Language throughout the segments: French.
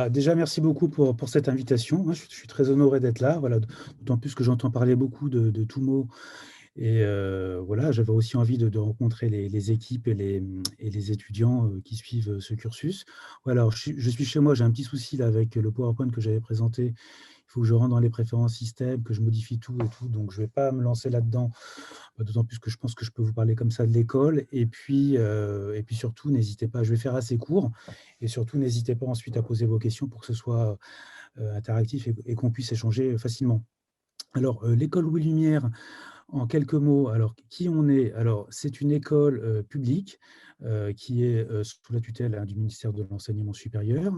Déjà, merci beaucoup pour cette invitation, hein. Je suis très honoré d'être là, voilà, d'autant plus que j'entends parler beaucoup de Tumo et voilà, j'avais aussi envie de rencontrer les équipes et les étudiants, qui suivent, ce cursus. Voilà, alors je suis chez moi, j'ai un petit souci là avec le PowerPoint que j'avais présenté. Il faut que je rentre dans les préférences système, que je modifie tout et tout, donc je ne vais pas me lancer là-dedans, d'autant plus que je pense que je peux vous parler comme ça de l'école et puis surtout n'hésitez pas, je vais faire assez court et surtout n'hésitez pas ensuite à poser vos questions pour que ce soit, interactif et qu'on puisse échanger facilement. Alors, l'école Louis Lumière, en quelques mots, alors qui on est? Alors, c'est une école, publique, qui est, sous la tutelle, hein, du ministère de l'Enseignement supérieur,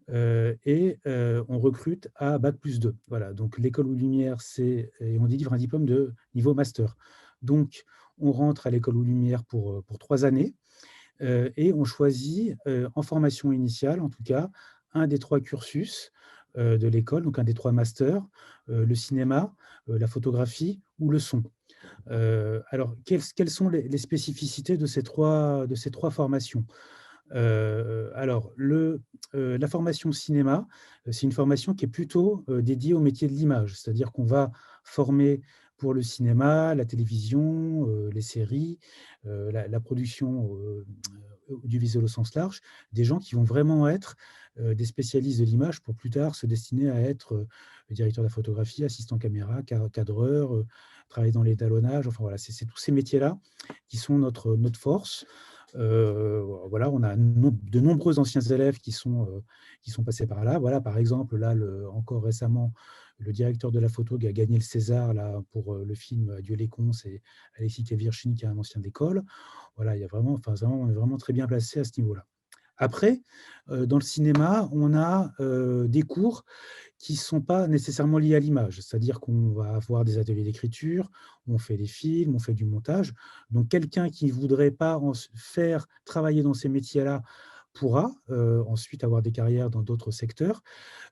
on recrute à bac+2. Voilà, donc l'école Louis Lumière, et on délivre un diplôme de niveau master. Donc on rentre à l'école Louis Lumière pour 3 années, et on choisit, en formation initiale, en tout cas, un des 3 cursus, de l'école, donc un des 3 masters, le cinéma, la photographie ou le son. Alors quelles sont les spécificités de ces 3 formations? Alors la formation cinéma, c'est une formation qui est plutôt, dédiée au métier de l'image. C'est-à-dire qu'on va former pour le cinéma, la télévision, les séries, la production, audiovisuelle au sens large, des gens qui vont vraiment être, des spécialistes de l'image pour plus tard se destiner à être, directeur de la photographie, assistant caméra, cadreur, travailler dans l'étalonnage. Enfin voilà, c'est tous ces métiers-là qui sont notre force. Voilà, on a de nombreux anciens élèves qui sont passés par là. Voilà, par exemple, là, encore récemment, le directeur de la photo qui a gagné le César là, pour le film Adieu les cons, c'est Alexis Kevirchine, qui est un ancien d'école. Voilà, il y a vraiment, enfin, on est vraiment très bien placé à ce niveau-là. Après, dans le cinéma, on a des cours qui ne sont pas nécessairement liés à l'image. C'est-à-dire qu'on va avoir des ateliers d'écriture, on fait des films, on fait du montage. Donc quelqu'un qui ne voudrait pas faire travailler dans ces métiers-là pourra ensuite avoir des carrières dans d'autres secteurs.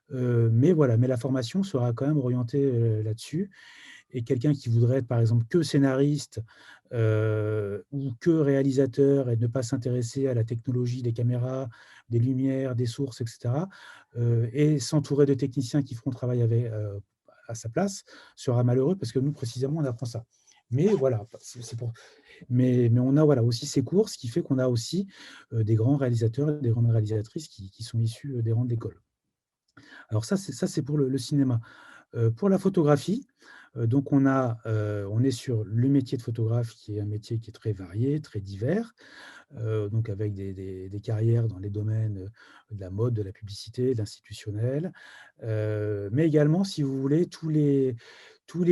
Mais voilà, mais la formation sera quand même orientée là-dessus. Et quelqu'un qui voudrait être, par exemple, que scénariste ou que réalisateur et ne pas s'intéresser à la technologie des caméras, des lumières, des sources, etc., et s'entourer de techniciens qui feront travail à sa place, sera malheureux parce que nous, précisément, on apprend ça. Mais voilà, mais on a voilà, aussi ces cours, ce qui fait qu'on a aussi des grands réalisateurs et des grandes réalisatrices qui sont issus des rangs de l'école. Alors ça, c'est pour le cinéma. Pour la photographie, donc on est sur le métier de photographe qui est un métier qui est très varié, très divers, donc avec des carrières dans les domaines, de la mode, de la publicité, de l'institutionnel, mais également, si vous voulez, tous les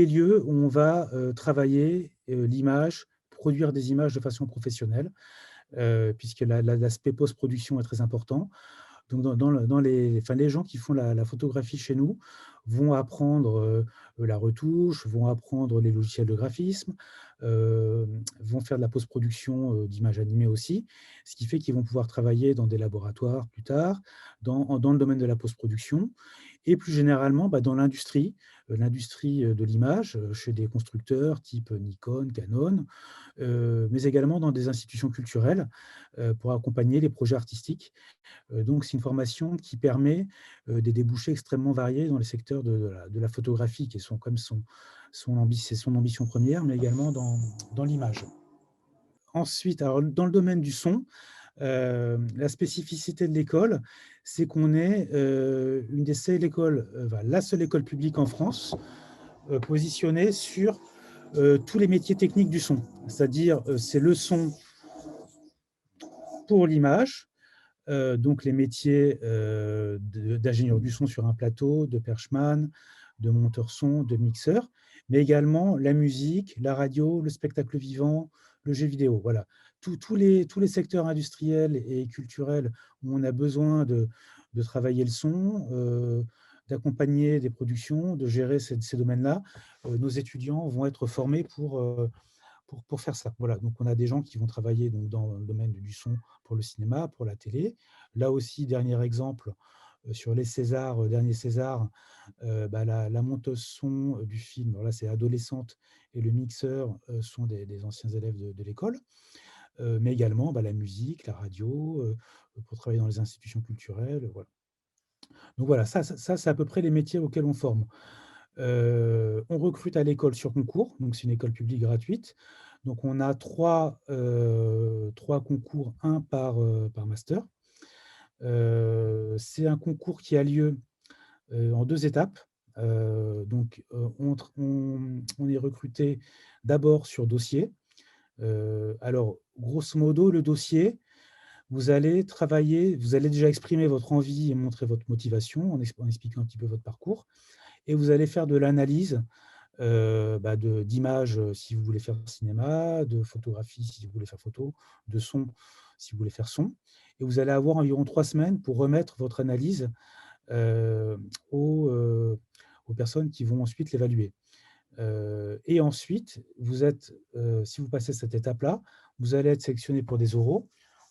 lieux où on va, travailler, l'image, produire des images de façon professionnelle, puisque l'aspect post-production est très important. Donc les gens qui font la photographie chez nous vont apprendre, la retouche, vont apprendre les logiciels de graphisme, vont faire de la post-production, d'images animées aussi. Ce qui fait qu'ils vont pouvoir travailler dans des laboratoires plus tard, dans le domaine de la post-production et plus généralement, dans l'industrie, de l'image, chez des constructeurs type Nikon, Canon, mais également dans des institutions culturelles, pour accompagner les projets artistiques. Donc c'est une formation qui permet, des débouchés extrêmement variés dans les secteurs de la photographie qui sont comme c'est son ambition première, mais également dans l'image. Ensuite, alors dans le domaine du son, la spécificité de l'école, c'est qu'on est, une des seules écoles, enfin la seule école publique en France, positionnée sur, tous les métiers techniques du son. C'est-à-dire, c'est le son pour l'image, donc les métiers d'ingénieur du son sur un plateau, de perchman, de monteur son, de mixeur, mais également la musique, la radio, le spectacle vivant, le jeu vidéo. Voilà, tous les secteurs industriels et culturels où on a besoin de travailler le son, d'accompagner des productions, de gérer ces domaines-là, nos étudiants vont être formés pour faire ça. Voilà, donc on a des gens qui vont travailler donc, dans le domaine du son pour le cinéma, pour la télé. Là aussi, dernier exemple, sur les Césars, dernier César, la monteuse son du film, alors là c'est adolescente, et le mixeur sont des anciens élèves de l'école, mais également la musique, la radio, pour travailler dans les institutions culturelles, voilà. Donc voilà, ça c'est à peu près les métiers auxquels on forme. On recrute à l'école sur concours, donc c'est une école publique gratuite. Donc on a 3 concours, un par master. C'est un concours qui a lieu, en 2 étapes. On est recruté d'abord sur dossier. Alors grosso modo, le dossier, vous allez travailler, vous allez déjà exprimer votre envie et montrer votre motivation en expliquant un petit peu votre parcours et vous allez faire de l'analyse, d'images, si vous voulez faire cinéma, de photographie si vous voulez faire photo, de son si vous voulez faire son et vous allez avoir environ 3 semaines pour remettre votre analyse, heu, aux personnes qui vont ensuite l'évaluer. Et ensuite, si vous passez cette étape-là, vous allez être sélectionné pour des oraux,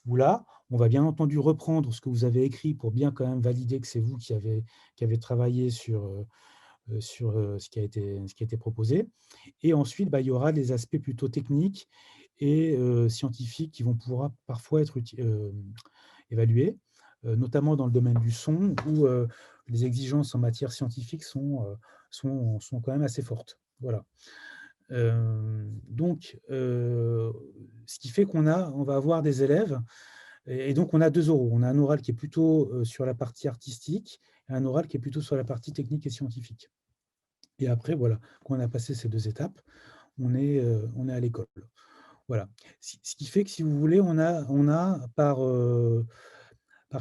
où là, on va bien entendu reprendre ce que vous avez écrit pour bien quand même valider que c'est vous qui avez travaillé sur ce qui a été proposé. Et ensuite, il y aura des aspects plutôt techniques et scientifiques qui vont pouvoir parfois être évalués, notamment dans le domaine du son, où les exigences en matière scientifique sont quand même assez fortes. Voilà. Ce qui fait on va avoir des élèves et donc on a 2 oraux. On a un oral qui est plutôt, sur la partie artistique et un oral qui est plutôt sur la partie technique et scientifique. Et après voilà, quand on a passé ces 2 étapes, on est à l'école. Voilà. Ce qui fait que si vous voulez, on a par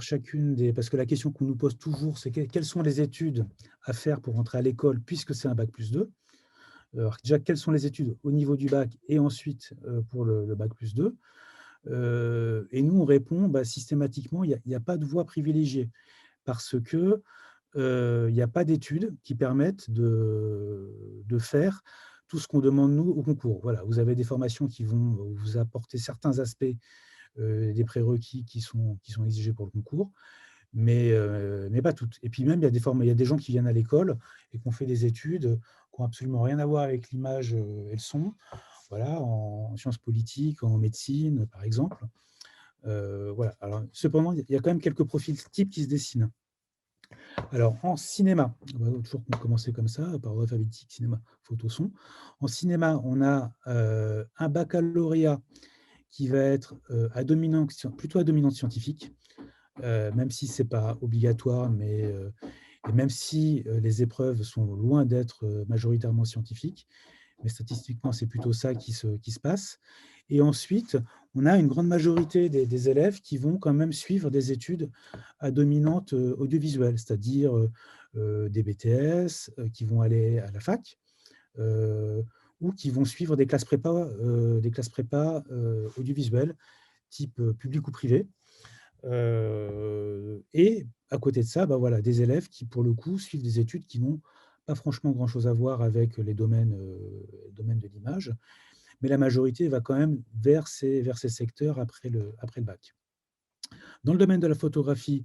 chacune des parce que la question qu'on nous pose toujours, c'est quelles sont les études à faire pour entrer à l'école puisque c'est un bac+2. Alors déjà, quelles sont les études au niveau du bac et ensuite, pour le bac+2? Et nous, on répond, systématiquement, il y a pas de voie privilégiée parce que, il y a pas d'études qui permettent de faire tout ce qu'on demande nous au concours. Voilà, vous avez des formations qui vont vous apporter certains aspects, des prérequis qui sont exigés pour le concours, mais pas toutes. Et puis même, il y a des gens qui viennent à l'école et qui ont fait des études qui ont absolument rien à voir avec l'image, et le son, voilà, en sciences politiques, en médecine, par exemple. Voilà. Alors cependant, il y a quand même quelques profils types qui se dessinent. Alors en cinéma, on va toujours commencer comme ça, par ordre alphabétique, cinéma, photo, son. En cinéma, on a, un baccalauréat qui va être, plutôt à dominante scientifique, même si c'est pas obligatoire, et même si, les épreuves sont loin d'être, majoritairement scientifiques, mais statistiquement, c'est plutôt ça qui se passe. Et ensuite, on a une grande majorité des élèves qui vont quand même suivre des études à dominante, audiovisuelle, c'est-à-dire, des BTS, qui vont aller à la fac, heu, ou qui vont suivre des classes prépa, audiovisuelles, type, public ou privé. Et à côté de ça, voilà, des élèves qui, pour le coup, suivent des études qui n'ont pas franchement grand-chose à voir avec les domaines de l'image, mais la majorité va quand même vers ces secteurs après le bac. Dans le domaine de la photographie,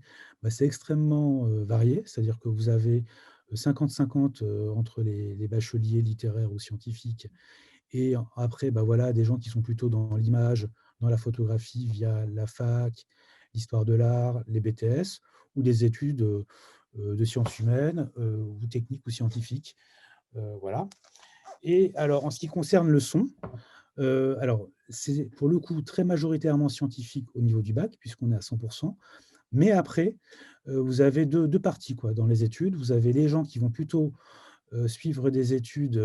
c'est extrêmement, varié, c'est-à-dire que vous avez, 50-50, entre les bacheliers littéraires ou scientifiques et après, voilà, des gens qui sont plutôt dans l'image, dans la photographie via la fac, l'histoire de l'art, les BTS ou des études, de sciences humaines, ou techniques ou scientifiques, voilà. Et alors en ce qui concerne le son, alors c'est pour le coup très majoritairement scientifique au niveau du bac puisqu'on est à 100. Mais après, vous avez deux parties quoi dans les études. Vous avez les gens qui vont plutôt suivre des études,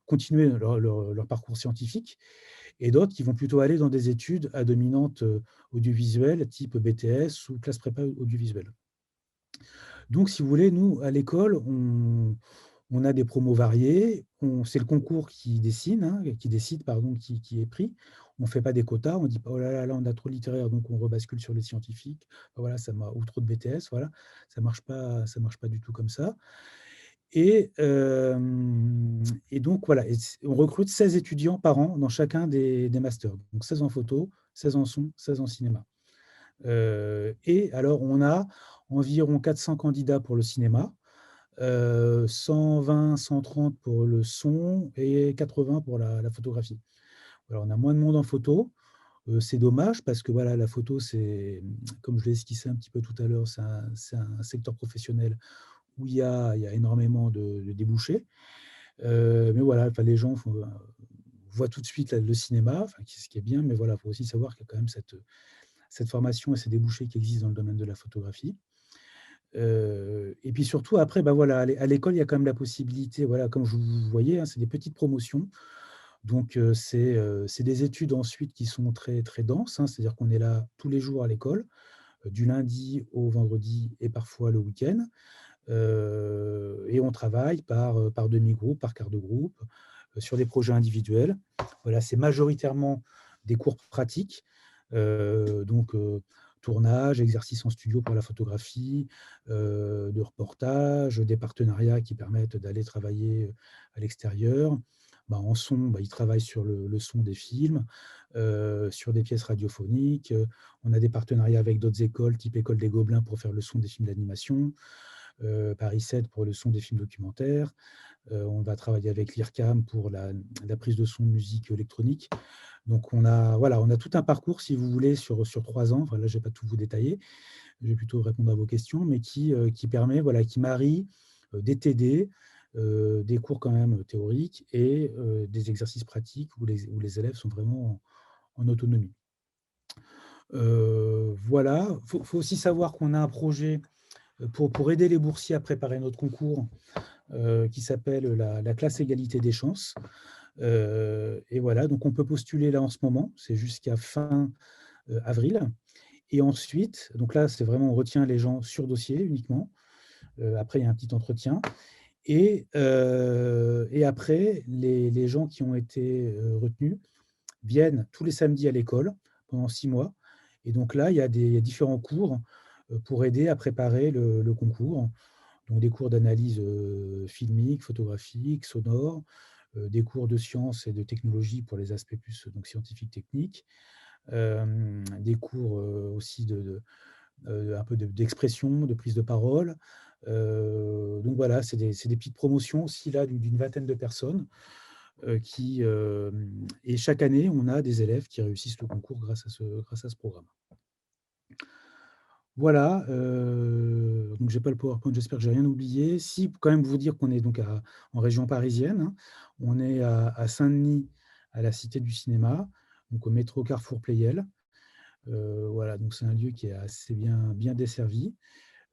continuer leur parcours scientifique et d'autres qui vont plutôt aller dans des études à dominante, audiovisuelle, type BTS ou classe prépa audiovisuelle. Donc si vous voulez, nous, à l'école, on a des promos variés, c'est le concours qui dessine, hein, qui décide, pardon, qui est pris. On ne fait pas des quotas, on ne dit pas: «Oh là là, là, on a trop de littéraire, donc on rebascule sur les scientifiques. Voilà, ou trop de BTS», voilà. Ça marche pas du tout comme ça. Et donc voilà, on recrute 16 étudiants par an dans chacun des masters. Donc 16 en photo, 16 en son, 16 en cinéma. Et alors on a environ 400 candidats pour le cinéma, 120-130 pour le son et 80 pour la photographie. Alors on a moins de monde en photo, C'est dommage parce que voilà, la photo, c'est, comme je l'ai esquissé un petit peu tout à l'heure, c'est un secteur professionnel où il y a énormément de débouchés. Mais voilà, enfin, les gens voient tout de suite le cinéma, enfin, ce qui est bien, mais voilà, il faut aussi savoir qu'il y a quand même cette formation et ces débouchés qui existent dans le domaine de la photographie. Et puis surtout, après, bah voilà, à l'école, il y a quand même la possibilité, voilà, comme vous voyez, hein, c'est des petites promotions. Donc, c'est des études ensuite qui sont très, très denses, hein, c'est-à-dire qu'on est là tous les jours à l'école, du lundi au vendredi et parfois le week-end. Et on travaille par demi-groupe, par quart de groupe, sur des projets individuels. Voilà, c'est majoritairement des cours pratiques, donc tournage, exercice en studio pour la photographie, de reportage, des partenariats qui permettent d'aller travailler à l'extérieur. Bah, en son, bah, ils travaillent sur le son des films, sur des pièces radiophoniques. On a des partenariats avec d'autres écoles, type École des Gobelins pour faire le son des films d'animation. Paris 7 pour le son des films documentaires. On va travailler avec l'IRCAM pour la prise de son de musique électronique. Donc, voilà, on a tout un parcours, si vous voulez, sur 3 ans. Enfin, là, je ne vais pas tout vous détailler, je vais plutôt répondre à vos questions, mais qui permet, voilà, qui marie des TD, des cours quand même théoriques et des exercices pratiques où les élèves sont vraiment en autonomie. Voilà, faut aussi savoir qu'on a un projet pour aider les boursiers à préparer notre concours qui s'appelle la classe égalité des chances. Et voilà, donc on peut postuler là en ce moment, c'est jusqu'à fin avril. Et ensuite, donc là, c'est vraiment, on retient les gens sur dossier uniquement. Après, il y a un petit entretien. Et après, les gens qui ont été retenus viennent tous les samedis à l'école pendant 6 mois. Et donc là, il y a différents cours pour aider à préparer le concours. Donc des cours d'analyse filmique, photographique, sonore, des cours de sciences et de technologie pour les aspects plus donc, scientifiques, techniques, des cours aussi un peu d'expression, de prise de parole. Donc voilà, c'est des petites promotions aussi là d'une vingtaine de personnes et chaque année, on a des élèves qui réussissent le concours grâce à ce programme. Voilà, donc j'ai pas le PowerPoint, j'espère que j'ai rien oublié. Si, quand même vous dire qu'on est donc en région parisienne, hein. On est à Saint-Denis, à la Cité du Cinéma, donc au métro Carrefour Pleyel. Voilà, donc c'est un lieu qui est assez bien desservi.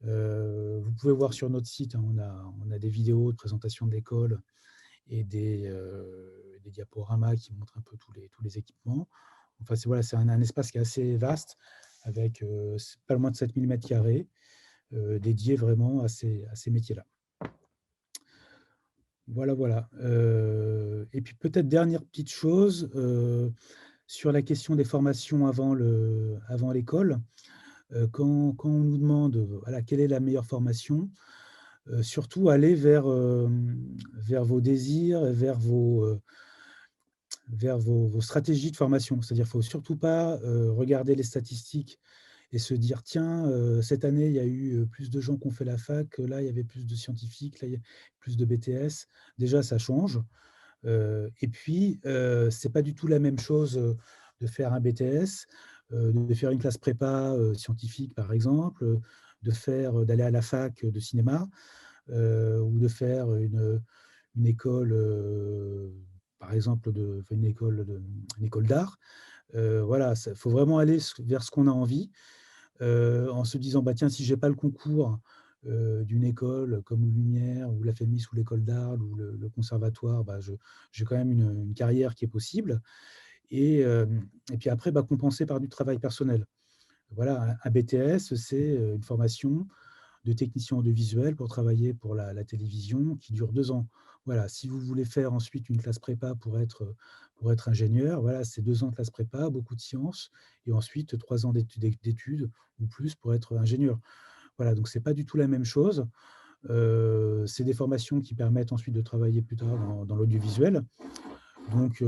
Vous pouvez voir sur notre site, hein, on a des vidéos de présentation de l'école et des diaporamas qui montrent un peu tous les équipements. Enfin, voilà, c'est un espace qui est assez vaste, avec pas loin de 7000 m², dédié vraiment à ces métiers-là. Voilà, voilà. Et puis peut-être dernière petite chose, sur la question des formations avant l'école, quand on nous demande voilà, quelle est la meilleure formation, surtout aller vers vos désirs et vers vos stratégies de formation. C'est-à-dire qu'il ne faut surtout pas regarder les statistiques et se dire, tiens, cette année, il y a eu plus de gens qui ont fait la fac, là, il y avait plus de scientifiques, là, il y a plus de BTS. Déjà, ça change. Et puis, ce n'est pas du tout la même chose de faire un BTS, de faire une classe prépa scientifique, par exemple, d'aller à la fac de cinéma, ou de faire une école, par exemple, une école d'art. Voilà, il faut vraiment aller vers ce qu'on a envie, en se disant, bah, tiens, si je n'ai pas le concours d'une école comme Lumière ou la FEMIS ou l'école d'art ou le conservatoire, bah, j'ai quand même une carrière qui est possible. Et puis après, bah, compenser par du travail personnel. Voilà, un BTS, c'est une formation de technicien audiovisuel pour travailler pour la télévision qui dure 2 ans. Voilà, si vous voulez faire ensuite une classe prépa pour être ingénieur, voilà, c'est 2 ans de classe prépa, beaucoup de sciences, et ensuite 3 ans d'études ou plus pour être ingénieur. Voilà, donc c'est pas du tout la même chose. C'est des formations qui permettent ensuite de travailler plus tard dans l'audiovisuel. Donc,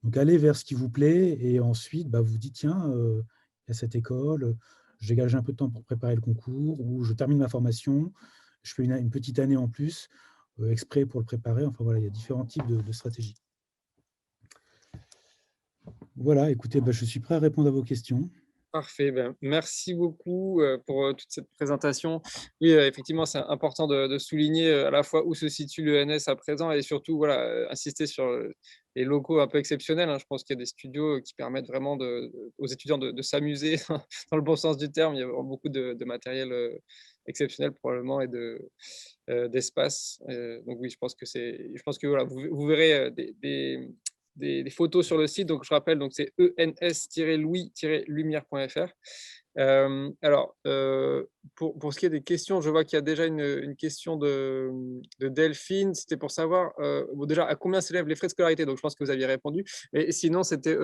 donc allez vers ce qui vous plaît et ensuite, bah, vous dites, tiens, il y a cette école, je dégage un peu de temps pour préparer le concours ou je termine ma formation, je fais une petite année en plus, exprès pour le préparer. Enfin voilà, il y a différents types de stratégies. Voilà, écoutez, bah, je suis prêt à répondre à vos questions. Parfait, ben, merci beaucoup, pour, toute cette présentation. Oui, effectivement, c'est important de souligner, à la fois où se situe l'ENS à présent et surtout, voilà, insister sur, les locaux un peu exceptionnels, hein. Je pense qu'il y a des studios, qui permettent vraiment aux étudiants de s'amuser dans le bon sens du terme. Il y a vraiment beaucoup de matériel, exceptionnel probablement et d'espace, donc oui, je pense que, voilà, vous verrez, des photos sur le site. Donc je rappelle, donc c'est ens-louis-lumière.fr. Alors, pour ce qui est des questions, je vois qu'il y a déjà une question de Delphine. C'était pour savoir, bon, déjà, à combien s'élèvent les frais de scolarité? Donc je pense que vous aviez répondu. Mais sinon, c'était,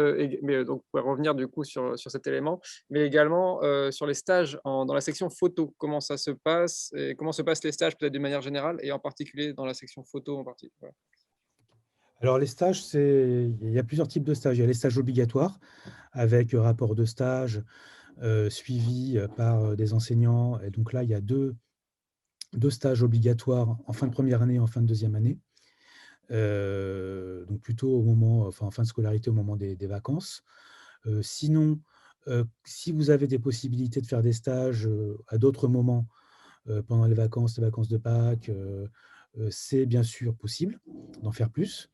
donc vous pouvez revenir du coup sur cet élément, mais également, sur les stages dans la section photo. Comment ça se passe et comment se passent les stages peut-être d'une manière générale et en particulier dans la section photo en particulier? Voilà. Alors les stages, il y a plusieurs types de stages. Il y a les stages obligatoires avec rapport de stage, suivi par des enseignants. Et donc là, il y a deux stages obligatoires en fin de première année et en fin de deuxième année. Donc plutôt au moment, enfin en fin de scolarité, au moment des vacances. Sinon, si vous avez des possibilités de faire des stages à d'autres moments, pendant les vacances de Pâques, c'est bien sûr possible d'en faire plus.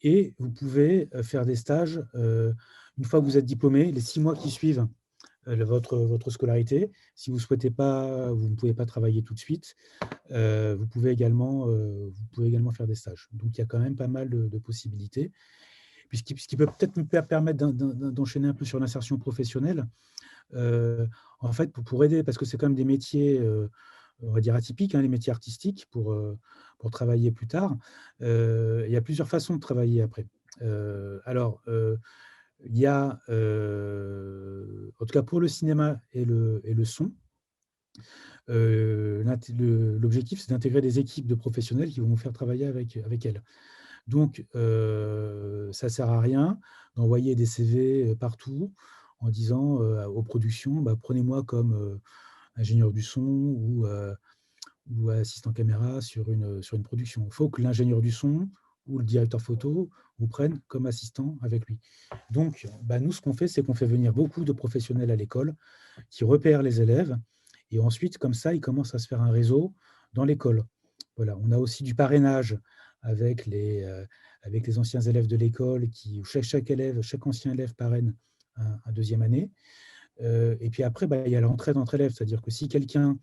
Et vous pouvez faire des stages une fois que vous êtes diplômé, les 6 mois qui suivent votre scolarité. Si vous souhaitez pas, vous ne pouvez pas travailler tout de suite, vous pouvez également faire des stages. Donc il y a quand même pas mal de possibilités. Puis ce qui peut peut-être me permettre d'enchaîner un peu sur l'insertion professionnelle, en fait, pour aider, parce que c'est quand même des métiers, on va dire atypiques, hein, les métiers artistiques, pour travailler plus tard. Il y a plusieurs façons de travailler après. Alors, il y a, en tout cas pour le cinéma et le son, l'objectif, c'est d'intégrer des équipes de professionnels qui vont vous faire travailler avec elles. Donc, ça ne sert à rien d'envoyer des CV partout en disant aux productions, bah, prenez-moi comme ingénieur du son ou assistant caméra sur une production. Il faut que l'ingénieur du son ou le directeur photo vous prenne comme assistant avec lui. Donc, bah, nous, ce qu'on fait, c'est qu'on fait venir beaucoup de professionnels à l'école qui repèrent les élèves. Et ensuite, comme ça, il commence à se faire un réseau dans l'école. Voilà. On a aussi du parrainage avec les anciens élèves de l'école, chaque ancien élève parraine un deuxième année. Et puis après, bah, il y a l'entraide entre élèves, c'est-à-dire que si quelqu'un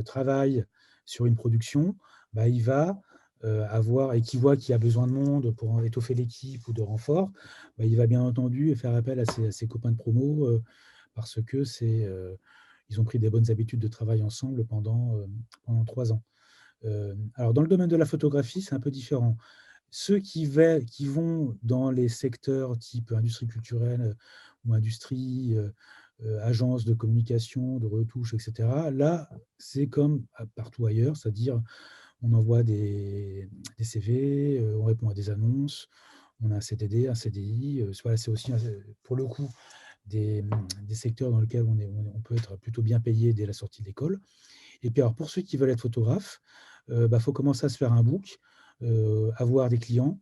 travaille sur une production, bah, il va avoir, et qui voit qu'il y a besoin de monde pour étoffer l'équipe ou de renfort, bah, il va bien entendu faire appel à ses copains de promo parce que ils ont pris des bonnes habitudes de travail ensemble pendant 3 ans. Alors, dans le domaine de la photographie, c'est un peu différent. Ceux qui vont dans les secteurs type industrie culturelle ou industrie, agence de communication, de retouche, etc., là, c'est comme partout ailleurs, c'est-à-dire on envoie des CV, on répond à des annonces, on a un CDD, un CDI. Voilà, c'est aussi, pour le coup, des secteurs dans lesquels on peut être plutôt bien payé dès la sortie de l'école. Et puis alors pour ceux qui veulent être photographes, bah, faut commencer à se faire un book, avoir des clients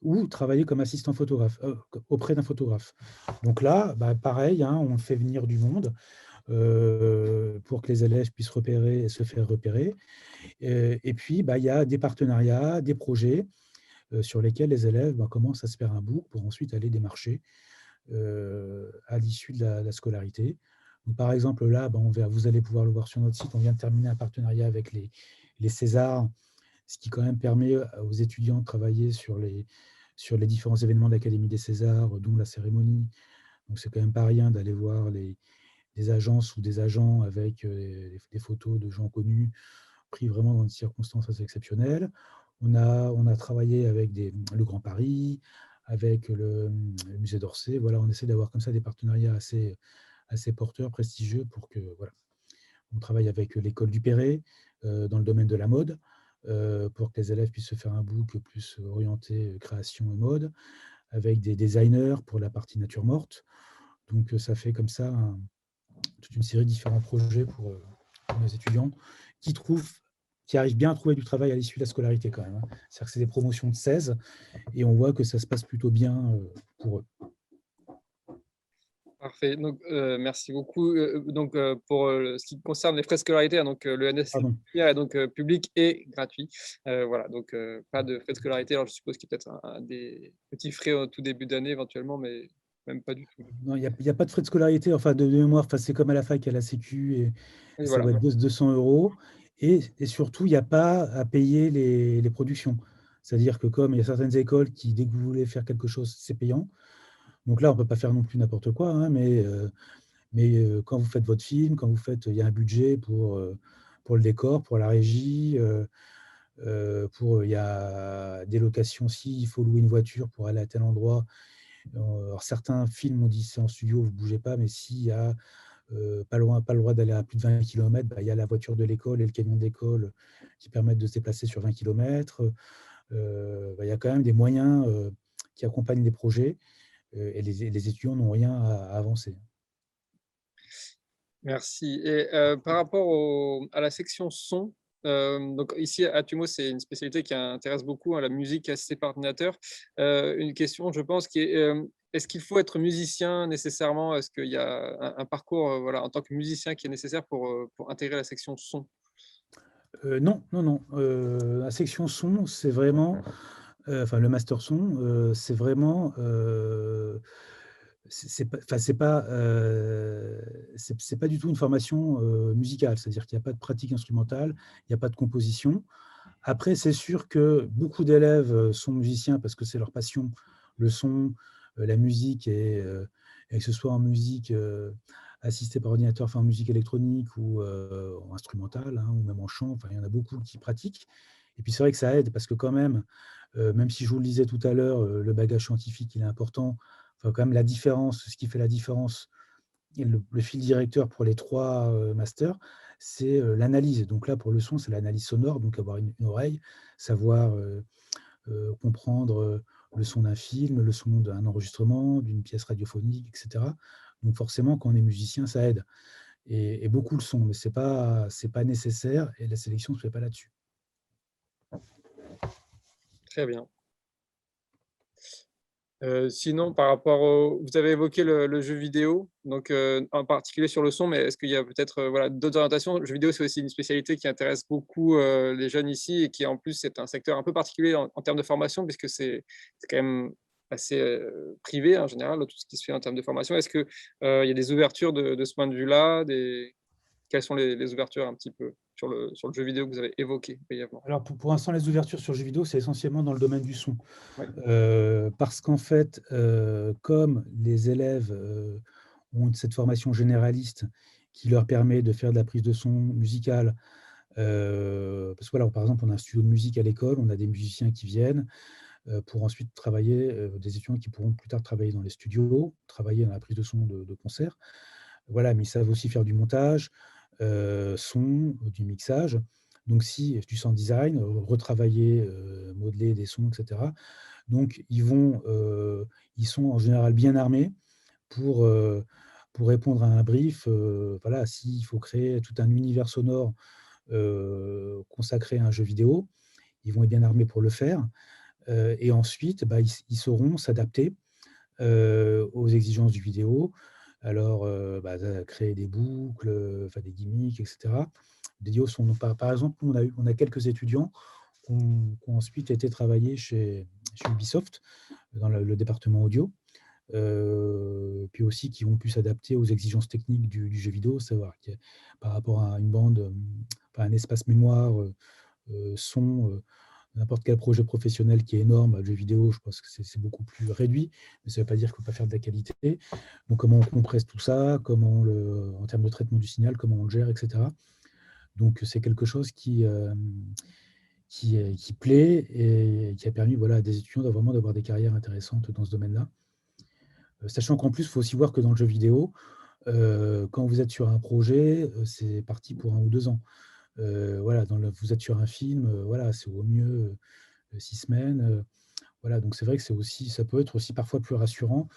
ou travailler comme assistant photographe, auprès d'un photographe. Donc là, bah, pareil, hein, on fait venir du monde, pour que les élèves puissent repérer et se faire repérer. Et puis, bah, il y a des partenariats, des projets, sur lesquels les élèves, bah, commencent à se faire un book pour ensuite aller démarcher à l'issue de la scolarité. Donc, par exemple, là, ben, vous allez pouvoir le voir sur notre site, on vient de terminer un partenariat avec les Césars, ce qui quand même permet aux étudiants de travailler sur les différents événements de l'Académie des Césars, dont la cérémonie. Donc, c'est quand même pas rien d'aller voir des agences ou des agents avec des photos de gens connus, pris vraiment dans des circonstances assez exceptionnelles. On a travaillé avec le Grand Paris, avec le musée d'Orsay. Voilà, on essaie d'avoir comme ça des partenariats assez porteurs, prestigieux, pour que voilà. On travaille avec l'école du Perret dans le domaine de la mode, pour que les élèves puissent se faire un book plus orienté création et mode, avec des designers pour la partie nature morte. Donc ça fait comme ça toute une série de différents projets pour nos étudiants qui trouvent qui arrivent bien à trouver du travail à l'issue de la scolarité quand même, hein. C'est-à-dire que c'est des promotions de 16 et on voit que ça se passe plutôt bien pour eux. Parfait, donc merci beaucoup, pour, ce qui concerne les frais de scolarité, hein, donc l'ENS Pardon. est donc public et gratuit. Voilà, donc pas de frais de scolarité. Alors je suppose qu'il y a peut-être des petits frais au tout début d'année éventuellement, mais même pas du tout. Non, il y a pas de frais de scolarité, enfin de mémoire, enfin, c'est comme à la fac, il y a la sécu et Oui, ça voilà. doit être 200 € et surtout, il y a pas à payer les productions. C'est-à-dire que comme il y a certaines écoles qui, dès que vous voulez faire quelque chose, c'est payant. Donc là, on peut pas faire non plus n'importe quoi, hein, mais quand vous faites votre film, quand vous faites il y a un budget pour le décor, pour la régie, il y a des locations, s'il faut louer une voiture pour aller à tel endroit. Alors certains films, on dit: «C'est en studio, vous bougez pas», mais s'il y a, pas le droit d'aller à plus de 20 kilomètres, bah, il y a la voiture de l'école et le camion d'école qui permettent de se déplacer sur 20 kilomètres. Bah, il y a quand même des moyens, qui accompagnent les projets, et les étudiants n'ont rien à avancer. Merci et par rapport à la section son, donc ici à Tumo, c'est une spécialité qui intéresse beaucoup, hein, la musique assistée par ordinateur. Une question, je pense, qui est, est-ce qu'il faut être musicien nécessairement? Est-ce qu'il y a un parcours, voilà, en tant que musicien qui est nécessaire pour intégrer la section son? Non, non, non, la section son, c'est vraiment, enfin le master son, c'est vraiment, c'est pas enfin c'est pas du tout une formation, musicale. C'est-à-dire qu'il y a pas de pratique instrumentale, il y a pas de composition. Après, c'est sûr que beaucoup d'élèves, sont musiciens parce que c'est leur passion, le son, la musique et que ce soit en musique, assistée par ordinateur, enfin en musique électronique ou en instrumentale, hein, ou même en chant, enfin il y en a beaucoup qui pratiquent et puis c'est vrai que ça aide parce que quand même si je vous le disais tout à l'heure, le bagage scientifique, il est important. Enfin quand même la différence, ce qui fait la différence et le fil directeur pour les 3 masters, c'est, l'analyse. Donc là, pour le son, c'est l'analyse sonore, donc avoir une oreille, savoir, comprendre, le son d'un film, le son d'un enregistrement, d'une pièce radiophonique et cetera. Donc forcément, quand on est musicien, ça aide et beaucoup le sont, mais c'est pas nécessaire et la sélection ne se fait pas là-dessus. Très bien. Sinon par rapport au vous avez évoqué le jeu vidéo, donc en particulier sur le son, mais est-ce qu'il y a peut-être, voilà, d'autres orientations? Le jeu vidéo, c'est aussi une spécialité qui intéresse beaucoup, les jeunes ici et qui en plus est un secteur un peu particulier en termes de formation puisque c'est quand même assez, privé en général, tout ce qui se fait en termes de formation. Est-ce que, il y a des ouvertures de ce point de vue-là? Quelles sont les ouvertures un petit peu sur le jeu vidéo que vous avez évoqué brièvement? Alors pour l'instant, les ouvertures sur jeux vidéo, c'est essentiellement dans le domaine du son. Ouais. Parce qu'en fait, comme les élèves, ont cette formation généraliste qui leur permet de faire de la prise de son musicale, parce que voilà, par exemple, on a un studio de musique à l'école, on a des musiciens qui viennent, pour ensuite travailler, des étudiants qui pourront plus tard travailler dans les studios, travailler dans la prise de son de concerts. Voilà, mais ils savent aussi faire du montage, son, du mixage. Donc si du sound design, retravailler, modeler des sons et cetera. Donc ils sont en général bien armés pour, heu, pour répondre à un brief, voilà, s'il faut créer tout un univers sonore, consacré à un jeu vidéo, ils vont être bien armés pour le faire, et ensuite, bah, ils sauront s'adapter, aux exigences du vidéo. Alors, bah, créer des boucles, enfin des gimmicks et cetera. Des vidéos sont par exemple, nous on a quelques étudiants qui ont ensuite été travailler chez Ubisoft, dans le département audio, puis aussi qui ont pu s'adapter aux exigences techniques du jeu vidéo, savoir que par rapport à une bande, enfin un espace mémoire, son, n'importe quel projet professionnel qui est énorme, le jeu vidéo, je pense que c'est beaucoup plus réduit, mais ça ne veut pas dire qu'il ne faut pas faire de la qualité. Donc comment on compresse tout ça, en termes de traitement du signal, comment on le gère, et cetera. Donc c'est quelque chose qui plaît et qui a permis, voilà, à des étudiants d'avoir des carrières intéressantes dans ce domaine-là. Sachant qu'en plus, il faut aussi voir que dans le jeu vidéo, quand vous êtes sur un projet, c'est parti pour 1 ou 2 ans. Voilà, vous êtes sur un film, voilà, c'est au mieux, 6 semaines, voilà, donc c'est vrai que ça peut être aussi parfois plus rassurant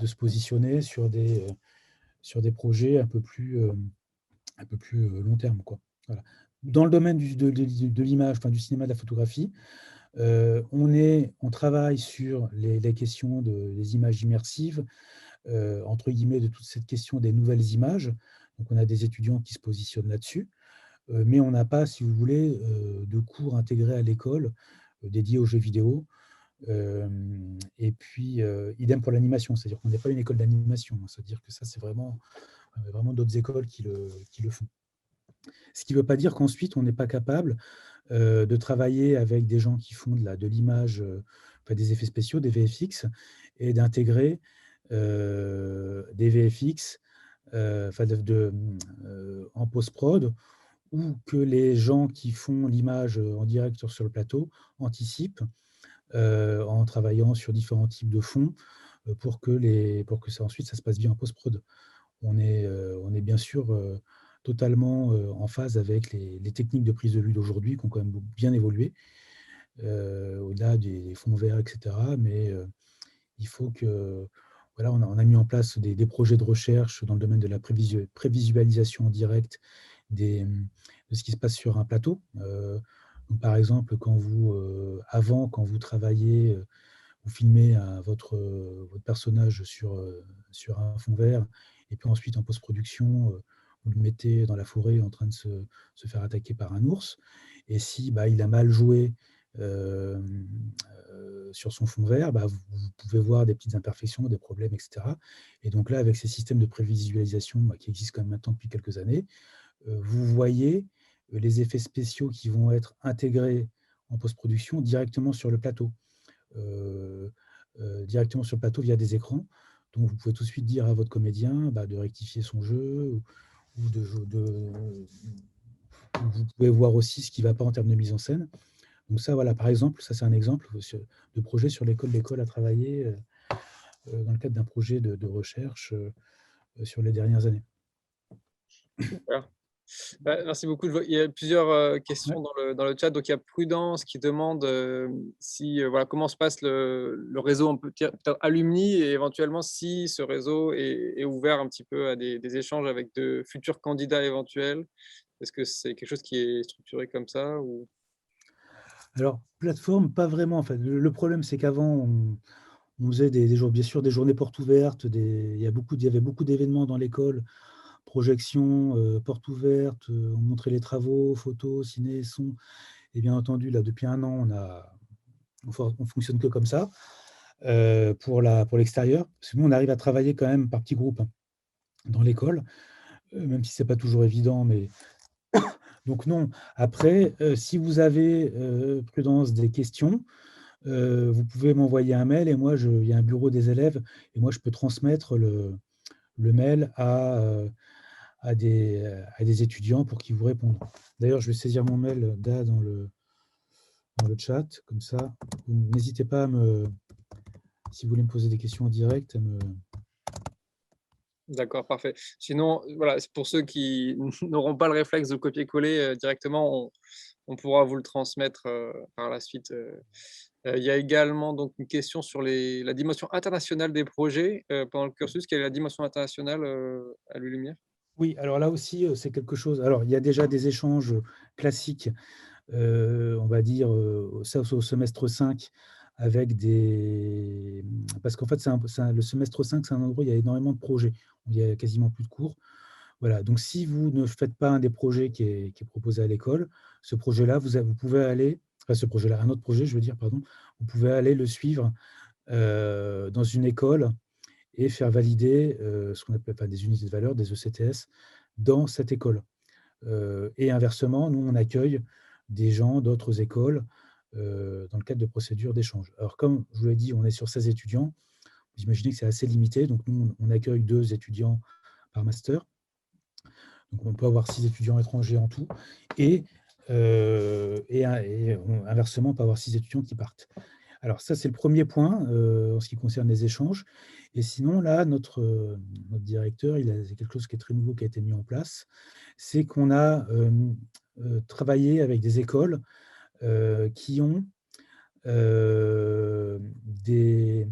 de se positionner sur des projets un peu plus long terme, quoi. Voilà. Dans le domaine de l'image, enfin du cinéma, de la photographie, on travaille sur les questions des images immersives, entre guillemets, de toute cette question des nouvelles images. Donc, on a des étudiants qui se positionnent là-dessus, mais on n'a pas, si vous voulez, de cours intégrés à l'école dédiés aux jeux vidéo. Et puis, idem pour l'animation, c'est-à-dire qu'on n'est pas une école d'animation, hein. C'est-à-dire que ça, c'est vraiment d'autres écoles qui le font. Ce qui ne veut pas dire qu'ensuite, on n'est pas capable de travailler avec des gens qui font de l'image, enfin, des effets spéciaux, des VFX, et d'intégrer des VFX enfin en post-prod, ou que les gens qui font l'image en direct sur le plateau anticipent en travaillant sur différents types de fonds pour que ça, ensuite ça se passe bien en post-prod. On est bien sûr totalement en phase avec les techniques de prise de vue d'aujourd'hui qui ont quand même bien évolué, au-delà des fonds verts, etc. Mais il faut que, voilà, on a mis en place des projets de recherche dans le domaine de la prévisualisation en direct de ce qui se passe sur un plateau. Donc, par exemple, quand vous travaillez, vous filmez votre personnage sur un fond vert, et puis ensuite en post-production, vous le mettez dans la forêt en train de se faire attaquer par un ours. Et si il a mal joué euh, sur son fond vert, vous pouvez voir des petites imperfections, des problèmes, etc. Et donc là, avec ces systèmes de prévisualisation qui existent quand même maintenant depuis quelques années, vous voyez les effets spéciaux qui vont être intégrés en post-production directement sur le plateau. Directement sur le plateau via des écrans. Donc, vous pouvez tout de suite dire à votre comédien de rectifier son jeu, ou vous pouvez voir aussi ce qui ne va pas en termes de mise en scène. Donc ça, voilà, par exemple, ça c'est un exemple de projet sur lequel l'école a travaillé dans le cadre d'un projet de recherche sur les dernières années. Super. Merci beaucoup. Il y a plusieurs Ouais. questions dans le chat. Donc, il y a Prudence qui demande si, voilà, comment se passe le réseau, on peut dire, peut-être alumni, et éventuellement si ce réseau est ouvert un petit peu à des échanges avec de futurs candidats éventuels. Est-ce que c'est quelque chose qui est structuré comme ça ou... Alors, plateforme, pas vraiment. En fait. Le problème, c'est qu'avant, on faisait bien sûr des journées portes ouvertes. Il y avait beaucoup d'événements dans l'école, projections, portes ouvertes, on montrait les travaux, photos, ciné, son. Et bien entendu, là, depuis un an, on fonctionne que comme ça pour l'extérieur. Parce que nous, on arrive à travailler quand même par petits groupes, hein, dans l'école, même si ce n'est pas toujours évident. Mais donc non. Après, si vous avez, Prudence, des questions, vous pouvez m'envoyer un mail, et moi, il y a un bureau des élèves, et moi, je peux transmettre le mail à des étudiants pour qu'ils vous répondent. D'ailleurs, je vais saisir mon mail dans le chat, comme ça. N'hésitez pas si vous voulez me poser des questions en direct, D'accord, parfait. Sinon, voilà, c'est pour ceux qui n'auront pas le réflexe de copier-coller directement, on pourra vous le transmettre par la suite. Il y a également donc une question sur la dimension internationale des projets pendant le cursus. Quelle est la dimension internationale à l'ULumière? Oui, alors là aussi, c'est quelque chose. Alors, il y a déjà des échanges classiques, on va dire, au semestre 5, avec des. Parce qu'en fait, le semestre 5, c'est un endroit où il y a énormément de projets, où il y a quasiment plus de cours. Voilà. Donc, si vous ne faites pas un des projets qui est proposé à l'école, ce projet-là, vous pouvez aller. Enfin, ce projet-là, un autre projet, je veux dire, pardon, vous pouvez aller le suivre dans une école et faire valider ce qu'on appelle, des unités de valeur, des ECTS, dans cette école. Et inversement, nous, on accueille des gens d'autres écoles dans le cadre de procédures d'échange. Alors, comme je vous l'ai dit, on est sur 16 étudiants. Vous imaginez que c'est assez limité. Donc, nous, on accueille 2 étudiants par master. Donc, on peut avoir 6 étudiants étrangers en tout. Et inversement, on peut avoir 6 étudiants qui partent. Alors ça, c'est le premier point en ce qui concerne les échanges. Et sinon, là, notre directeur, c'est quelque chose qui est très nouveau, qui a été mis en place, c'est qu'on a travaillé avec des écoles qui ont des,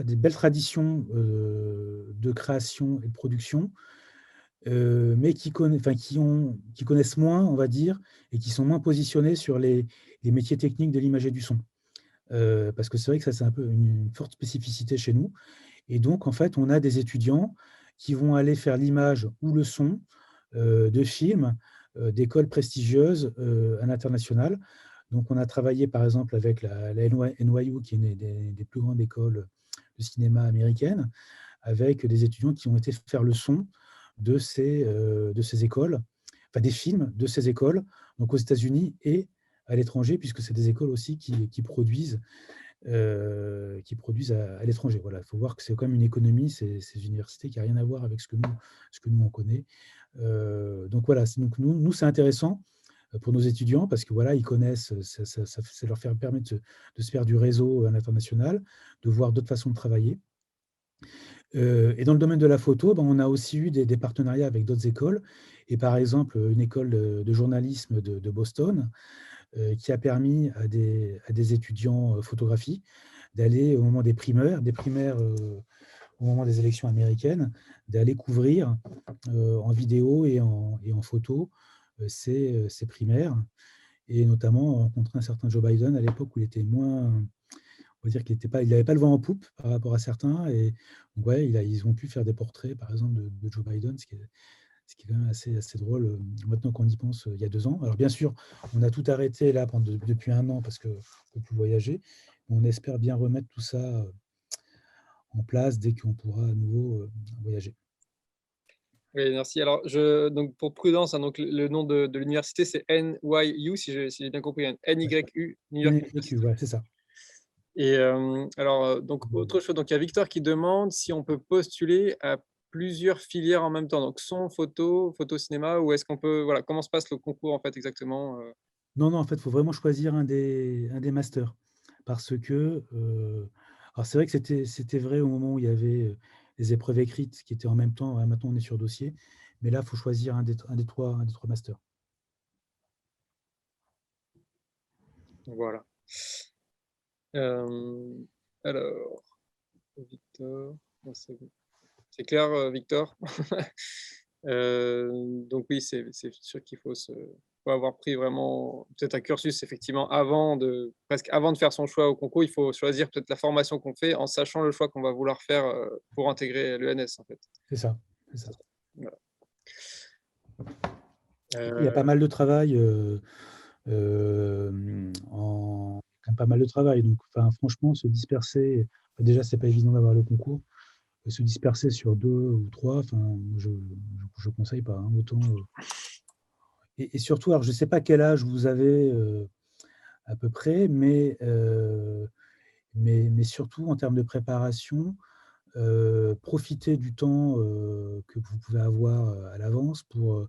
des belles traditions de création et de production, mais qui connaissent moins, on va dire, et qui sont moins positionnés sur les métiers techniques de l'image et du son. Parce que c'est vrai que ça, c'est un peu une forte spécificité chez nous. Et donc, en fait, on a des étudiants qui vont aller faire l'image ou le son de films d'écoles prestigieuses à l'international. Donc, on a travaillé, par exemple, avec la NYU, qui est une des plus grandes écoles de cinéma américaines, avec des étudiants qui ont été faire le son de ces écoles, enfin des films de ces écoles, donc aux États-Unis et à l'étranger, puisque c'est des écoles aussi qui produisent à l'étranger. Voilà, il faut voir que c'est quand même une économie, ces universités, qui n'a rien à voir avec ce que nous on connaît. Donc voilà, donc nous c'est intéressant pour nos étudiants parce que voilà, ils connaissent, ça leur permet de se faire du réseau à l'international, de voir d'autres façons de travailler. Et dans le domaine de la photo, ben, on a aussi eu des partenariats avec d'autres écoles. Et par exemple, une école de journalisme de Boston qui a permis à des étudiants photographie d'aller au moment des primaires au moment des élections américaines, d'aller couvrir en vidéo et en photo ces primaires, et notamment rencontrer un certain Joe Biden à l'époque où il était moins, on va dire qu'il n'avait pas le vent en poupe par rapport à certains. Et donc, ouais, ils ont pu faire des portraits, par exemple, de Joe Biden, ce qui est quand même assez drôle maintenant qu'on y pense il y a 2 ans. Alors, bien sûr, on a tout arrêté là depuis 1 an parce qu'on ne peut plus voyager. On espère bien remettre tout ça en place dès qu'on pourra à nouveau voyager. Oui, merci. Alors, donc pour prudence, hein, donc le nom de l'université, c'est NYU, si j'ai bien compris, hein, Ouais, NYU, New York vécu, University. ouais, c'est ça. Et alors, donc autre chose, donc il y a Victor qui demande si on peut postuler à plusieurs filières en même temps, donc son, photo, photo, cinéma, ou est-ce qu'on peut, voilà, comment se passe le concours en fait exactement? Non, non, en fait, il faut vraiment choisir un des masters. Parce que, alors c'est vrai que c'était vrai au moment où il y avait les épreuves écrites qui étaient en même temps. Ouais, maintenant, on est sur dossier. Mais là, il faut choisir un des trois masters. Voilà. Euh, alors, Victor, non, c'est clair, Victor? Donc oui, c'est sûr qu'il faut avoir pris vraiment peut-être un cursus effectivement presque avant de faire son choix au concours. Il faut choisir peut-être la formation qu'on fait en sachant le choix qu'on va vouloir faire pour intégrer l'ENS en fait. C'est ça. C'est ça. Voilà. Il y a pas Euh, mal de travail quand même pas mal de travail. Donc, enfin, franchement, se disperser, enfin, déjà, c'est pas évident d'avoir le concours. Se disperser sur 2 ou 3, enfin, je conseille pas, hein, autant. Et surtout, alors je ne sais pas quel âge vous avez à peu près, mais surtout en termes de préparation, profitez du temps que vous pouvez avoir à l'avance pour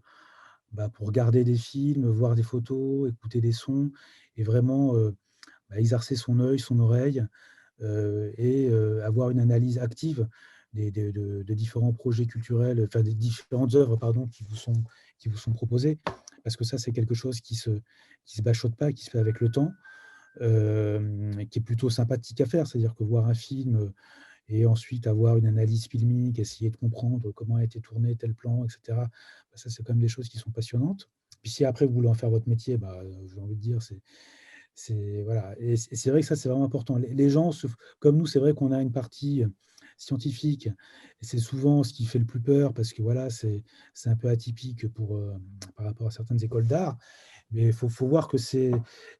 regarder des films, voir des photos, écouter des sons, et vraiment exercer son œil, son oreille, et avoir une analyse active de différents projets culturels, enfin des différentes œuvres, pardon, qui vous sont proposées. Parce que ça, c'est quelque chose qui se bachote pas, qui se fait avec le temps, qui est plutôt sympathique à faire. C'est-à-dire que voir un film et ensuite avoir une analyse filmique, essayer de comprendre comment a été tourné tel plan, etc. Bah, ça, c'est quand même des choses qui sont passionnantes. Puis si après vous voulez en faire votre métier, bah, j'ai envie de dire, voilà. Et c'est vrai que ça, c'est vraiment important. Les gens, comme nous, c'est vrai qu'on a une partie scientifique, et c'est souvent ce qui fait le plus peur parce que voilà, c'est un peu atypique par rapport à certaines écoles d'art. Mais il faut voir que c'est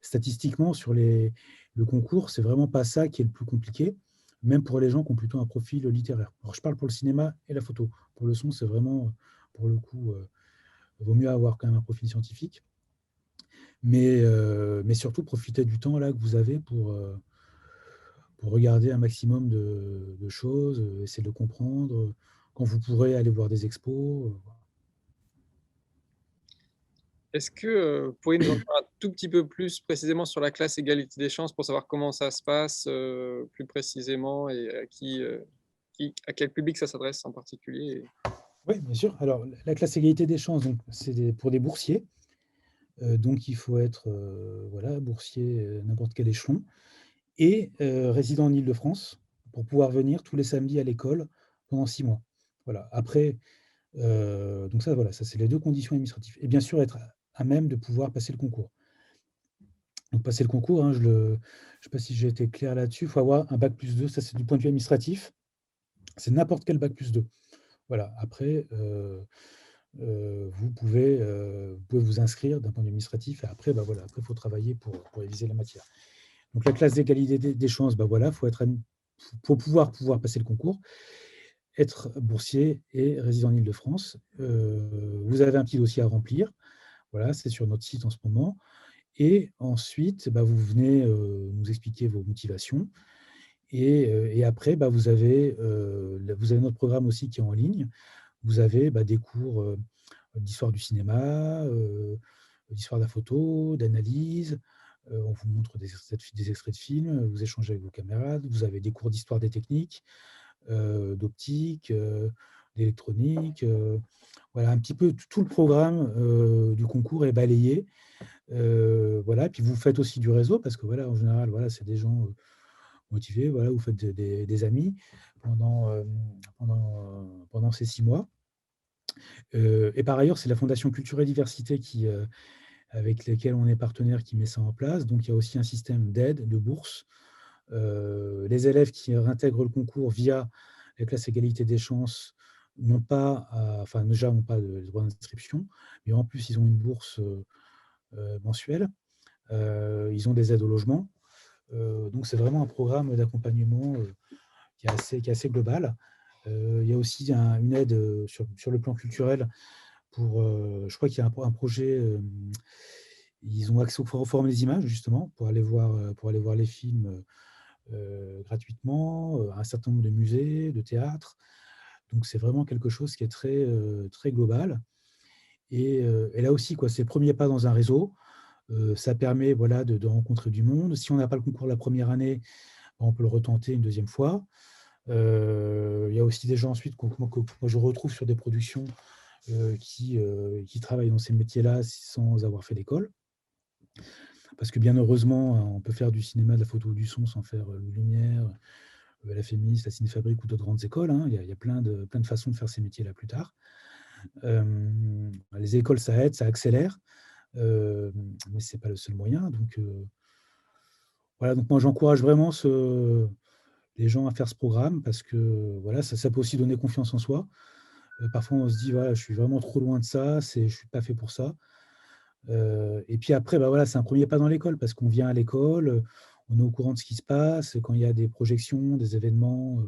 statistiquement le concours, c'est vraiment pas ça qui est le plus compliqué, même pour les gens qui ont plutôt un profil littéraire. Alors, je parle pour le cinéma et la photo. Pour le son, c'est vraiment, pour le coup, vaut mieux avoir quand même un profil scientifique. Mais surtout, profitez du temps là que vous avez pour regarder un maximum de choses, essayer de comprendre, quand vous pourrez aller voir des expos. Est-ce que vous pourriez nous en dire un tout petit peu plus précisément sur la classe égalité des chances pour savoir comment ça se passe plus précisément et à quel public ça s'adresse en particulier? Oui, bien sûr. Alors, la classe égalité des chances, donc, c'est pour des boursiers. Donc, il faut être voilà, boursier n'importe quel échelon et résident en Île-de-France pour pouvoir venir tous les samedis à l'école pendant 6 mois. Voilà. Après, donc ça, voilà, ça c'est les 2 conditions administratives. Et bien sûr, être à même de pouvoir passer le concours. Donc passer le concours, hein, je sais pas si j'ai été clair là-dessus, il faut avoir un bac+2, ça c'est du point de vue administratif. C'est n'importe quel bac+2. Voilà. Après, vous pouvez vous inscrire d'un point de vue administratif et après, voilà, après, il faut travailler pour réviser la matière. Donc, la classe d'égalité des chances, voilà, faut pouvoir passer le concours, être boursier et résident en Île-de-France. Vous avez un petit dossier à remplir. Voilà, c'est sur notre site en ce moment. Et ensuite, vous venez nous expliquer vos motivations. Et après, vous avez notre programme aussi qui est en ligne. Vous avez des cours d'histoire du cinéma, d'histoire de la photo, d'analyse. On vous montre des extraits de films, vous échangez avec vos camarades. Vous avez des cours d'histoire des techniques, d'optique, d'électronique. Voilà, un petit peu tout le programme du concours est balayé. Voilà, puis vous faites aussi du réseau parce que voilà, en général, voilà, c'est des gens motivés. Voilà, vous faites des amis pendant ces 6 mois. Et par ailleurs, c'est la Fondation Culture et Diversité avec laquelle on est partenaire qui met ça en place. Donc, il y a aussi un système d'aide, de bourse. Les élèves qui réintègrent le concours via la classe égalité des chances n'ont pas, déjà n'ont pas de droit d'inscription, mais en plus, ils ont une bourse mensuelle. Ils ont des aides au logement. Donc, c'est vraiment un programme d'accompagnement qui est assez global. Il y a aussi une aide sur le plan culturel je crois qu'il y a un projet, ils ont accès au forum des images, justement, pour aller voir les films gratuitement, un certain nombre de musées, de théâtres. Donc, c'est vraiment quelque chose qui est très global. Et là aussi, c'est le premier pas dans un réseau. Ça permet voilà, de rencontrer du monde. Si on n'a pas le concours la première année, on peut le retenter une deuxième fois. Il y a aussi des gens ensuite que moi je retrouve sur des productions qui travaillent dans ces métiers-là sans avoir fait d'école. Parce que bien heureusement, on peut faire du cinéma, de la photo ou du son sans faire le Lumière, la Fémis, la Cinéfabrique ou d'autres grandes écoles. Il y a plein de façons de faire ces métiers-là plus tard. Les écoles, ça aide, ça accélère, mais ce n'est pas le seul moyen. Donc, voilà, donc moi, j'encourage vraiment les gens à faire ce programme parce que voilà, ça peut aussi donner confiance en soi. Parfois, on se dit, voilà, je suis vraiment trop loin de ça, je ne suis pas fait pour ça. Et puis après, voilà, c'est un premier pas dans l'école parce qu'on vient à l'école, on est au courant de ce qui se passe. Quand il y a des projections, des événements,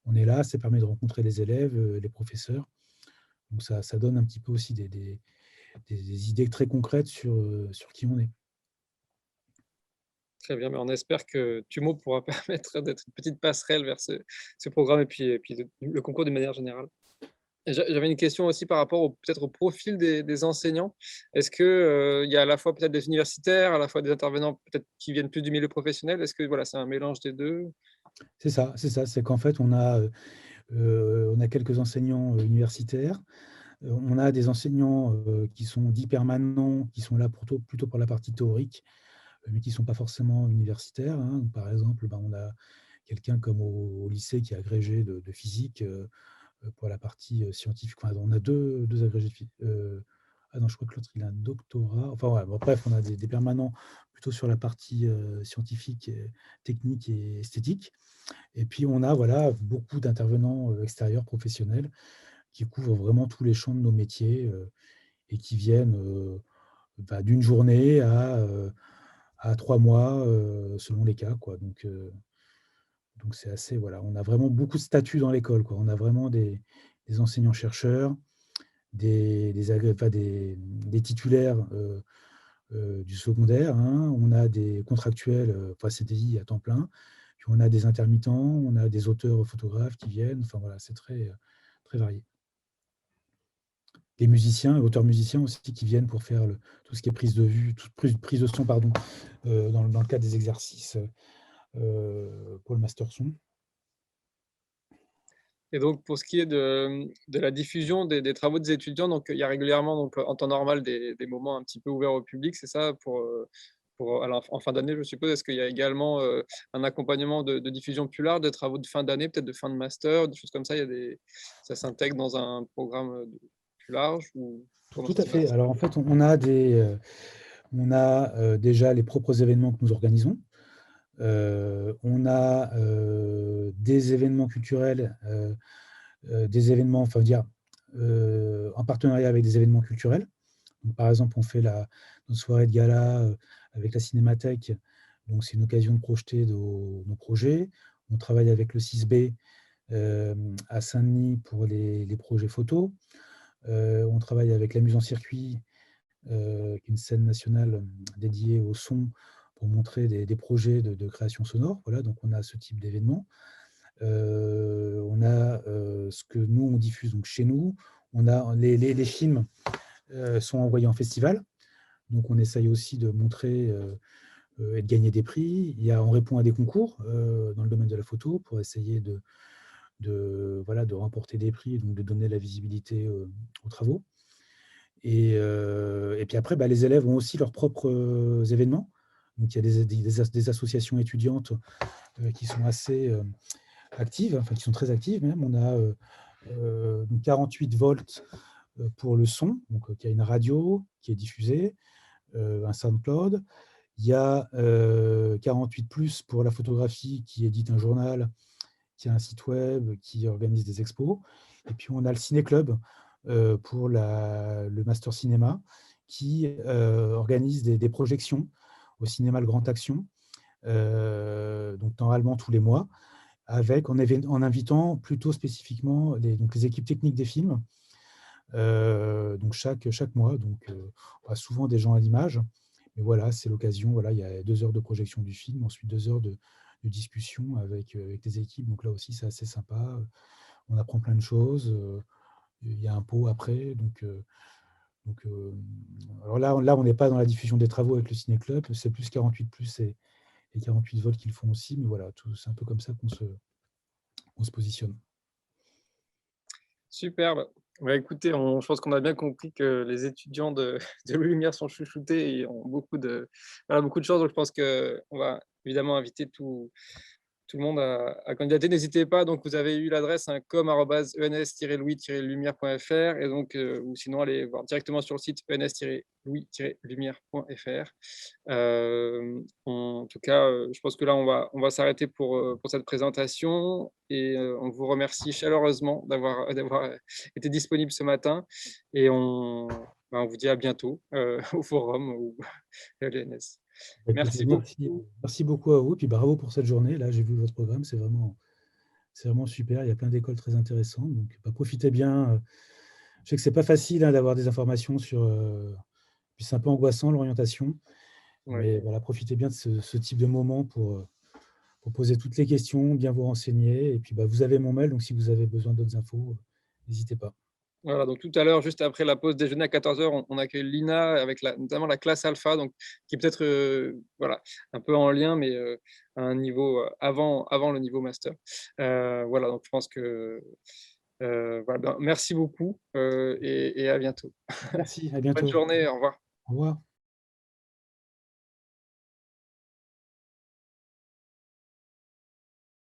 on est là, ça permet de rencontrer les élèves, les professeurs. Donc ça donne un petit peu aussi des idées très concrètes sur qui on est. Très bien, mais on espère que Tumo pourra permettre d'être une petite passerelle vers ce programme et puis le concours d'une manière générale. Et j'avais une question aussi par rapport peut-être au profil des enseignants. Est-ce que, il y a à la fois peut-être des universitaires, à la fois des intervenants peut-être qui viennent plus du milieu professionnel? Est-ce que voilà, c'est un mélange des 2? C'est qu'en fait, on a quelques enseignants universitaires. On a des enseignants qui sont dits permanents, qui sont là plutôt pour la partie théorique, mais qui ne sont pas forcément universitaires. Donc, par exemple, on a quelqu'un comme au lycée qui est agrégé de physique pour la partie scientifique. Enfin, on a deux agrégés de physique. Ah non, je crois que l'autre, il a un doctorat. Enfin, ouais, bref, on a des permanents plutôt sur la partie scientifique, technique et esthétique. Et puis, on a voilà, beaucoup d'intervenants extérieurs professionnels qui couvrent vraiment tous les champs de nos métiers et qui viennent d'une journée à 3 mois selon les cas, quoi. Donc c'est assez, voilà, on a vraiment beaucoup de statuts dans l'école, quoi. On a vraiment des enseignants-chercheurs, des titulaires du secondaire. On a des contractuels, CDI à temps plein. Puis on a des intermittents, on a des auteurs photographes qui viennent. Enfin voilà, c'est très varié. Des musiciens, auteurs musiciens aussi qui viennent pour faire tout ce qui est prise de vue, prise de son, pardon, dans le cadre des exercices pour le master son. Et donc pour ce qui est de la diffusion des travaux des étudiants, donc il y a régulièrement donc en temps normal des moments un petit peu ouverts au public, c'est ça? Alors en fin d'année, je suppose. Est-ce qu'il y a également, un accompagnement de diffusion plus large des travaux de fin d'année, peut-être de fin de master, des choses comme ça? Ça s'intègre dans un programme, plus large ou comment Tout ça à se fait. passe? Alors en fait, on a déjà les propres événements que nous organisons. On a des événements culturels des événements, enfin dire, en partenariat avec des événements culturels. Donc, par exemple, on fait notre soirée de gala avec la Cinémathèque. Donc, c'est une occasion de projeter nos projets. On travaille avec le 6B à Saint-Denis pour les projets photos. On travaille avec la Muse en Circuit, qui est une scène nationale dédiée au son pour montrer des projets de création sonore. Voilà, donc on a ce type d'événement. On a ce que nous, on diffuse donc chez nous. On a les films sont envoyés en festival. Donc, on essaye aussi de montrer et de gagner des prix. On répond à des concours dans le domaine de la photo pour essayer voilà, de remporter des prix, donc de donner la visibilité aux travaux. Et puis après, les élèves ont aussi leurs propres événements. Donc, il y a des associations étudiantes qui sont assez actives, enfin qui sont très actives même. On a 48 volts pour le son, donc qui a une radio qui est diffusée, un SoundCloud. Il y a 48 plus pour la photographie qui édite un journal, qui a un site web, qui organise des expos. Et puis on a le Ciné Club pour le Master Cinéma qui organise des projections au cinéma Le Grand Action, donc normalement tous les mois, en invitant plutôt spécifiquement donc les équipes techniques des films, donc chaque mois. Donc on a souvent des gens à l'image. Mais voilà, c'est l'occasion. Voilà, il y a 2 heures de projection du film, ensuite 2 heures de discussion avec les équipes. Donc là aussi, c'est assez sympa. On apprend plein de choses. Il y a un pot après. Alors là, on n'est pas dans la diffusion des travaux avec le Ciné Club. C'est plus 48 plus et 48 volts qu'ils font aussi. Mais voilà, c'est un peu comme ça qu'on se positionne. Superbe. Écoutez, je pense qu'on a bien compris que les étudiants de de Louis Lumière sont chouchoutés et ont beaucoup de chance. Donc je pense qu'on va évidemment inviter tout le monde à candidater. N'hésitez pas, donc vous avez eu l'adresse com@ens-louis-lumière.fr et donc ou sinon allez voir directement sur le site ens-louis-lumière.fr. En tout cas, je pense que là on va s'arrêter pour cette présentation et on vous remercie chaleureusement d'avoir été disponible ce matin et on vous dit à bientôt, au forum ou à l'ENS. Écoutez, Merci beaucoup. merci beaucoup à vous. Puis bravo pour cette journée. Là, j'ai vu votre programme, c'est vraiment super. Il y a plein d'écoles très intéressantes. Donc, profitez bien. Je sais que c'est pas facile d'avoir des informations sur. Puis c'est un peu angoissant l'orientation. Ouais. Mais voilà, profitez bien de ce type de moment pour poser toutes les questions, bien vous renseigner. Et puis, vous avez mon mail. Donc, si vous avez besoin d'autres infos, n'hésitez pas. Voilà, donc tout à l'heure, juste après la pause déjeuner à 14h, on accueille Lina avec notamment la classe alpha, donc qui est peut-être voilà, un peu en lien, mais à un niveau avant le niveau master. Voilà, donc je pense que voilà, merci beaucoup et à bientôt. Merci, à Bonne bientôt. journée, au revoir. Au revoir.